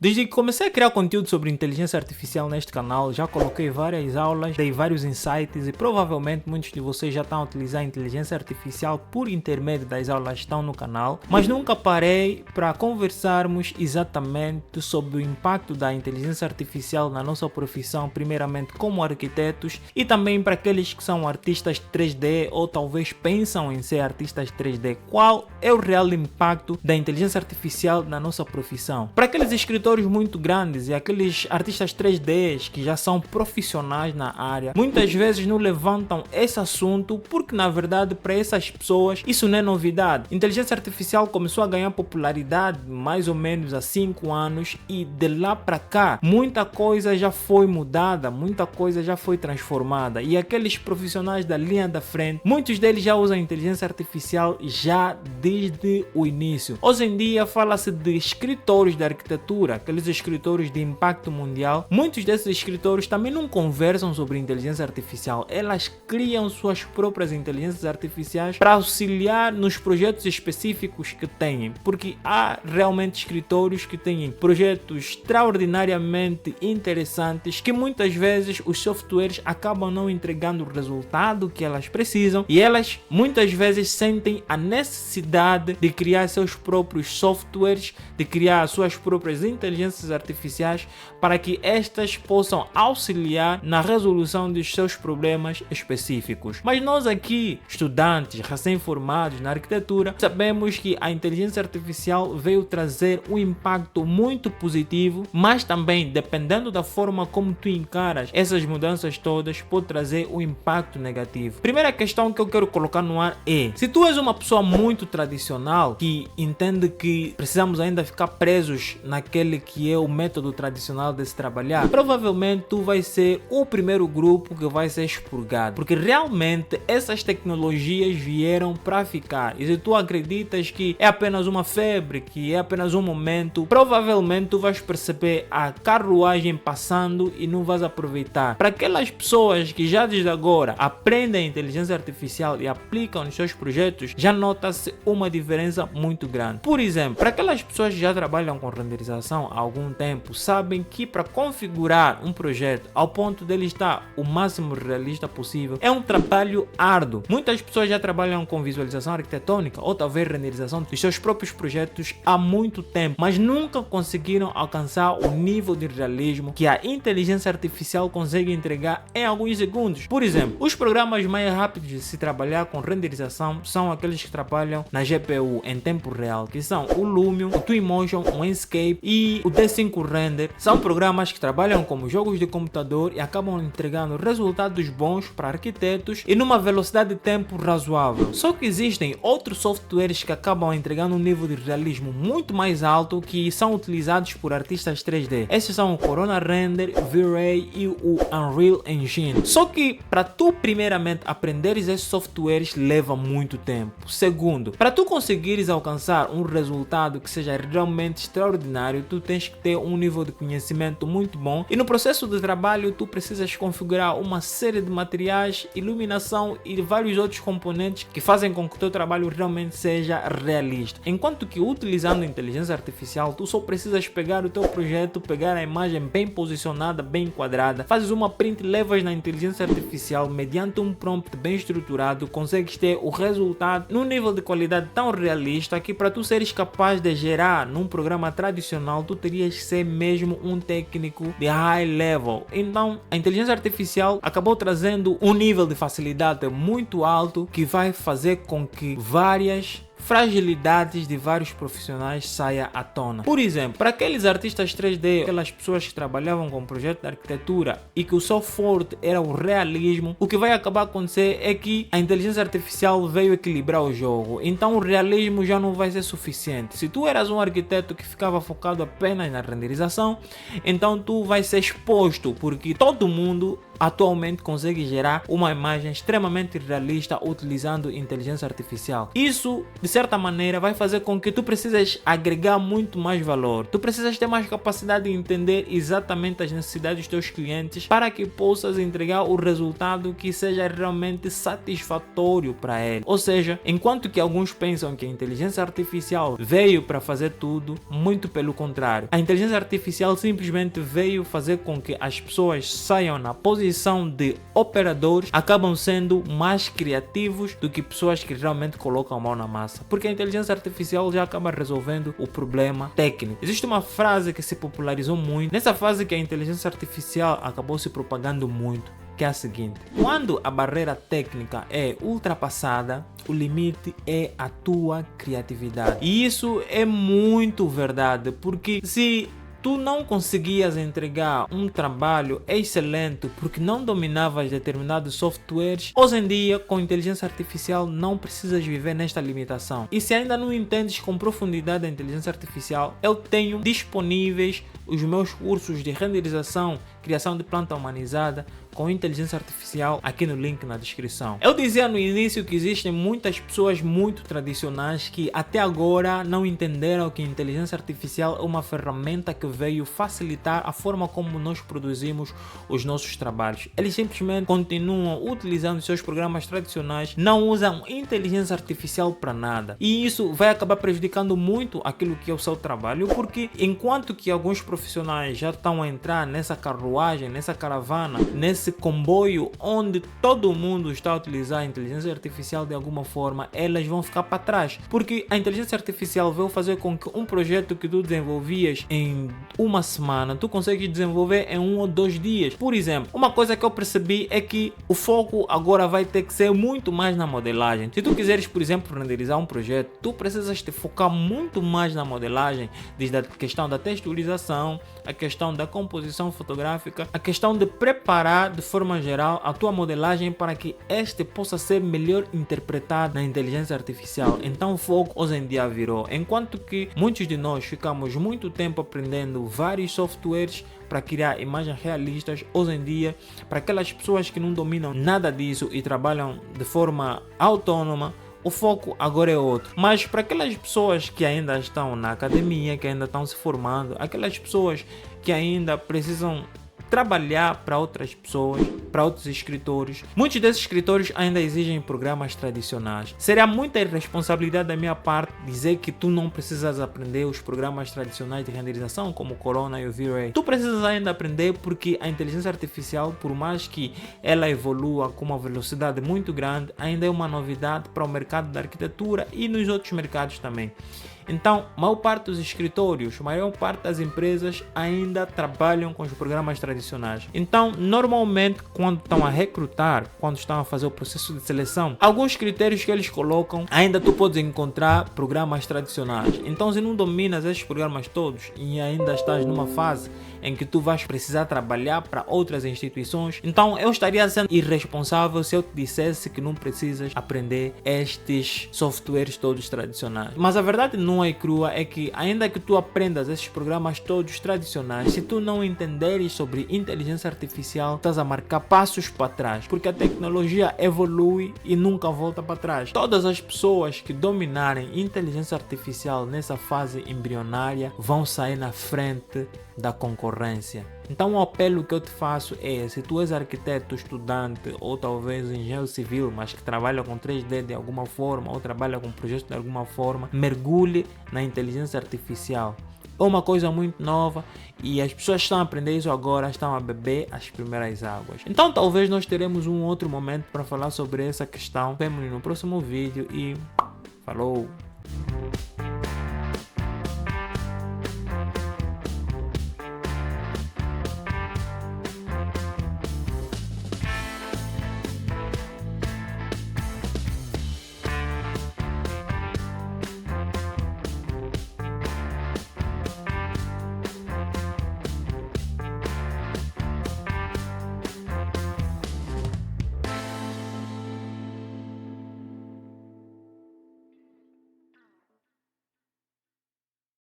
Desde que comecei a criar conteúdo sobre inteligência artificial neste canal, já coloquei várias aulas, dei vários insights e provavelmente muitos de vocês já estão a utilizar a inteligência artificial por intermédio das aulas que estão no canal, mas nunca parei para conversarmos exatamente sobre o impacto da inteligência artificial na nossa profissão, primeiramente como arquitetos e também para aqueles que são artistas 3D ou talvez pensam em ser artistas 3D. Qual é o real impacto da inteligência artificial na nossa profissão? Para aqueles escritores muito grandes e aqueles artistas 3D que já são profissionais na área, muitas vezes não levantam esse assunto porque na verdade para essas pessoas isso não é novidade. Inteligência artificial começou a ganhar popularidade mais ou menos há 5 anos e de lá para cá muita coisa já foi mudada, muita coisa já foi transformada e aqueles profissionais da linha da frente, muitos deles já usam inteligência artificial já desde o início. Hoje em dia fala-se de escritores de arquitetura, aqueles escritores de impacto mundial. Muitos desses escritores também não conversam sobre inteligência artificial, elas criam suas próprias inteligências artificiais para auxiliar nos projetos específicos que têm, porque há realmente escritores que têm projetos extraordinariamente interessantes que muitas vezes os softwares acabam não entregando o resultado que elas precisam e elas muitas vezes sentem a necessidade de criar seus próprios softwares, de criar suas próprias inteligências artificiais para que estas possam auxiliar na resolução dos seus problemas específicos. Mas nós aqui, estudantes recém-formados na arquitetura, sabemos que a inteligência artificial veio trazer um impacto muito positivo, mas também, dependendo da forma como tu encaras essas mudanças todas, pode trazer um impacto negativo. Primeira questão que eu quero colocar no ar é: se tu és uma pessoa muito tradicional que entende que precisamos ainda ficar presos naquele que é o método tradicional de se trabalhar, provavelmente tu vai ser o primeiro grupo que vai ser expurgado, porque realmente essas tecnologias vieram para ficar. E se tu acreditas que é apenas uma febre, que é apenas um momento, provavelmente tu vais perceber a carruagem passando e não vais aproveitar. Para aquelas pessoas que já desde agora aprendem a inteligência artificial e aplicam nos seus projetos, já nota-se uma diferença muito grande. Por exemplo, para aquelas pessoas que já trabalham com renderização há algum tempo, sabem que para configurar um projeto ao ponto dele estar o máximo realista possível é um trabalho árduo. Muitas pessoas já trabalham com visualização arquitetônica ou talvez renderização dos seus próprios projetos há muito tempo, mas nunca conseguiram alcançar o nível de realismo que a inteligência artificial consegue entregar em alguns segundos. Por exemplo, os programas mais rápidos de se trabalhar com renderização são aqueles que trabalham na GPU em tempo real, que são o Lumion, o Twinmotion, o Enscape e o D5 Render. São programas que trabalham como jogos de computador e acabam entregando resultados bons para arquitetos e numa velocidade de tempo razoável. Só que existem outros softwares que acabam entregando um nível de realismo muito mais alto que são utilizados por artistas 3D. Esses são o Corona Render, V-Ray e o Unreal Engine. Só que para tu primeiramente aprenderes esses softwares leva muito tempo. Segundo, para tu conseguires alcançar um resultado que seja realmente extraordinário, tu tens que ter um nível de conhecimento muito bom e no processo de trabalho tu precisas configurar uma série de materiais, iluminação e vários outros componentes que fazem com que o teu trabalho realmente seja realista. Enquanto que utilizando a inteligência artificial, tu só precisas pegar o teu projeto, pegar a imagem bem posicionada, bem enquadrada, fazes uma print, levas na inteligência artificial, mediante um prompt bem estruturado, consegues ter o resultado num nível de qualidade tão realista que para tu seres capaz de gerar num programa tradicional, tu terias que ser mesmo um técnico de high level. Então, a inteligência artificial acabou trazendo um nível de facilidade muito alto que vai fazer com que várias fragilidades de vários profissionais saia à tona. Por exemplo, para aqueles artistas 3D, aquelas pessoas que trabalhavam com projeto de arquitetura e que o seu forte era o realismo, o que vai acabar acontecer é que a inteligência artificial veio equilibrar o jogo. Então o realismo já não vai ser suficiente. Se tu eras um arquiteto que ficava focado apenas na renderização, então tu vai ser exposto, porque todo mundo atualmente consegue gerar uma imagem extremamente realista utilizando inteligência artificial. Isso, de certa maneira, vai fazer com que tu precisas agregar muito mais valor. Tu precisas ter mais capacidade de entender exatamente as necessidades dos teus clientes para que possas entregar o resultado que seja realmente satisfatório para ele. Ou seja, enquanto que alguns pensam que a inteligência artificial veio para fazer tudo, muito pelo contrário. A inteligência artificial simplesmente veio fazer com que as pessoas saiam na posição de operadores, acabam sendo mais criativos do que pessoas que realmente colocam a mão na massa, porque a inteligência artificial já acaba resolvendo o problema técnico. Existe uma frase que se popularizou muito nessa fase que a inteligência artificial acabou se propagando muito, que é a seguinte: quando a barreira técnica é ultrapassada, o limite é a tua criatividade. E isso é muito verdade, porque se tu não conseguias entregar um trabalho excelente porque não dominavas determinados softwares, hoje em dia com inteligência artificial não precisas viver nesta limitação. E se ainda não entendes com profundidade a inteligência artificial, eu tenho disponíveis os meus cursos de renderização, criação de planta humanizada com inteligência artificial aqui no link na descrição. Eu dizia no início que existem muitas pessoas muito tradicionais que até agora não entenderam que a inteligência artificial é uma ferramenta que veio facilitar a forma como nós produzimos os nossos trabalhos. Eles simplesmente continuam utilizando seus programas tradicionais, não usam inteligência artificial para nada. E isso vai acabar prejudicando muito aquilo que é o seu trabalho, porque enquanto que alguns profissionais já estão a entrar nessa carruagem, nessa caravana, nesse comboio onde todo mundo está a utilizar a inteligência artificial de alguma forma, elas vão ficar para trás, porque a inteligência artificial veio fazer com que um projeto que tu desenvolvias em uma semana, tu consegues desenvolver em 1 ou 2 dias. Por exemplo, uma coisa que eu percebi é que o foco agora vai ter que ser muito mais na modelagem. Se tu quiseres, por exemplo, renderizar um projeto, tu precisas te focar muito mais na modelagem, desde a questão da texturização, a questão da composição fotográfica, a questão de preparar de forma geral a tua modelagem para que este possa ser melhor interpretado na inteligência artificial. Então o foco hoje em dia virou, enquanto que muitos de nós ficamos muito tempo aprendendo vários softwares para criar imagens realistas, hoje em dia, para aquelas pessoas que não dominam nada disso e trabalham de forma autônoma, o foco agora é outro. Mas para aquelas pessoas que ainda estão na academia, que ainda estão se formando, aquelas pessoas que ainda precisam trabalhar para outras pessoas, para outros escritores, muitos desses escritores ainda exigem programas tradicionais. Seria muita irresponsabilidade da minha parte dizer que tu não precisas aprender os programas tradicionais de renderização como o Corona e o V-Ray. Tu precisas ainda aprender, porque a inteligência artificial, por mais que ela evolua com uma velocidade muito grande, ainda é uma novidade para o mercado da arquitetura e nos outros mercados também. Então, a maior parte dos escritórios, a maior parte das empresas ainda trabalham com os programas tradicionais. Então, normalmente, quando estão a recrutar, quando estão a fazer o processo de seleção, alguns critérios que eles colocam, ainda tu podes encontrar programas tradicionais. Então, se não dominas esses programas todos e ainda estás numa fase em que tu vais precisar trabalhar para outras instituições, então eu estaria sendo irresponsável se eu te dissesse que não precisas aprender estes softwares todos tradicionais. Mas a verdade nua e crua é que, ainda que tu aprendas esses programas todos tradicionais, se tu não entenderes sobre inteligência artificial, estás a marcar passos para trás, porque a tecnologia evolui e nunca volta para trás. Todas as pessoas que dominarem inteligência artificial nessa fase embrionária vão sair na frente da concorrência. Então o apelo que eu te faço é: se tu és arquiteto, estudante ou talvez engenheiro civil, mas que trabalha com 3D de alguma forma ou trabalha com projetos de alguma forma, mergulhe na inteligência artificial. É uma coisa muito nova e as pessoas estão a aprender isso agora, estão a beber as primeiras águas. Então talvez nós teremos um outro momento para falar sobre essa questão. Vemo no próximo vídeo e falou!